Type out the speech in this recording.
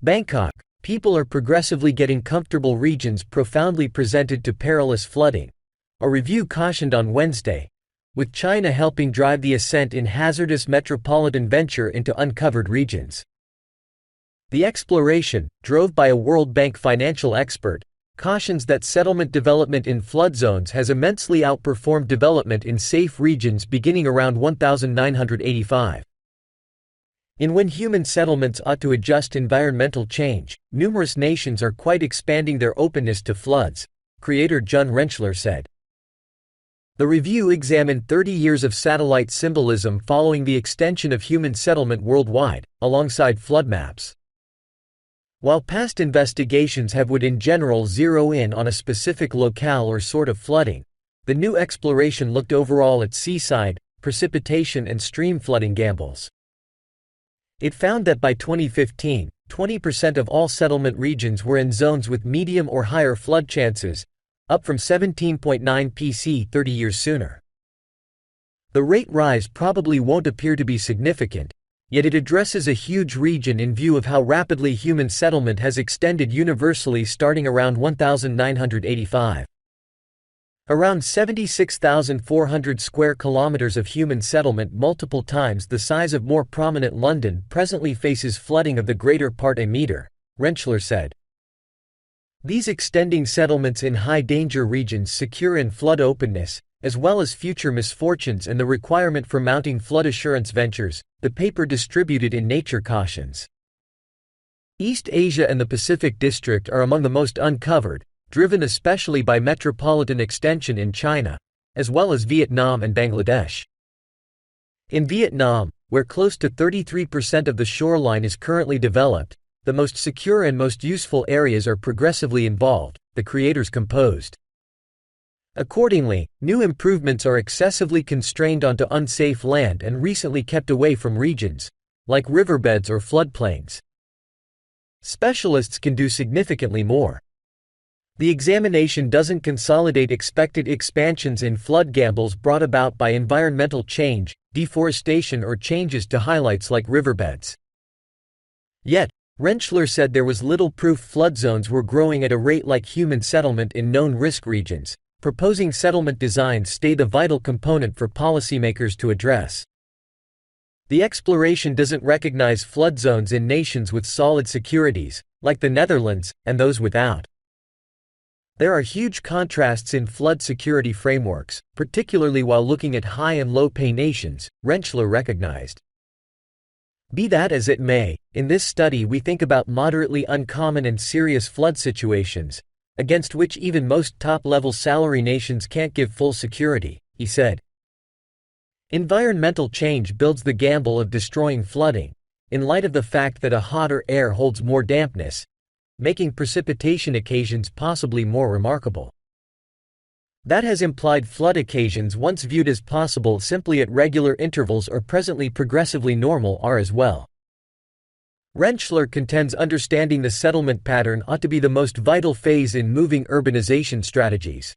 Bangkok, people are progressively getting comfortable regions profoundly presented to perilous flooding, a review cautioned on Wednesday, with China helping drive the ascent in hazardous metropolitan venture into uncovered regions. The exploration, drove by a World Bank financial expert, cautions that settlement development in flood zones has immensely outperformed development in safe regions beginning around 1985. In when human settlements ought to adjust environmental change, numerous nations are quite expanding their openness to floods, creator John Rentschler said. The review examined 30 years of satellite symbolism following the extension of human settlement worldwide, alongside flood maps. While past investigations would in general zero in on a specific locale or sort of flooding, the new exploration looked overall at seaside, precipitation and stream flooding gambles. It found that by 2015, 20% of all settlement regions were in zones with medium or higher flood chances, up from 17.9 PC 30 years sooner. The rate rise probably won't appear to be significant, yet it addresses a huge region in view of how rapidly human settlement has extended universally starting around 1985. Around 76,400 square kilometers of human settlement, multiple times the size of more prominent London, presently faces flooding of the greater part a meter, Rentschler said. These extending settlements in high-danger regions secure in flood openness, as well as future misfortunes and the requirement for mounting flood assurance ventures, the paper distributed in Nature cautions. East Asia and the Pacific District are among the most uncovered, driven especially by metropolitan extension in China, as well as Vietnam and Bangladesh. In Vietnam, where close to 33% of the shoreline is currently developed, the most secure and most useful areas are progressively involved, the creators composed. Accordingly, new improvements are excessively constrained onto unsafe land and recently kept away from regions, like riverbeds or floodplains. Specialists can do significantly more. The examination doesn't consolidate expected expansions in flood gambles brought about by environmental change, deforestation or changes to highlights like riverbeds. Yet, Rentschler said there was little proof flood zones were growing at a rate like human settlement in known risk regions, proposing settlement designs stay the vital component for policymakers to address. The exploration doesn't recognize flood zones in nations with solid securities, like the Netherlands, and those without. There are huge contrasts in flood security frameworks, particularly while looking at high and low pay nations, Rentschler recognized. Be that as it may, in this study we think about moderately uncommon and serious flood situations, against which even most top-level salary nations can't give full security, he said. Environmental change builds the gamble of destroying flooding, in light of the fact that a hotter air holds more dampness, making precipitation occasions possibly more remarkable. That has implied flood occasions once viewed as possible simply at regular intervals or presently progressively normal are as well. Rentschler contends understanding the settlement pattern ought to be the most vital phase in moving urbanization strategies.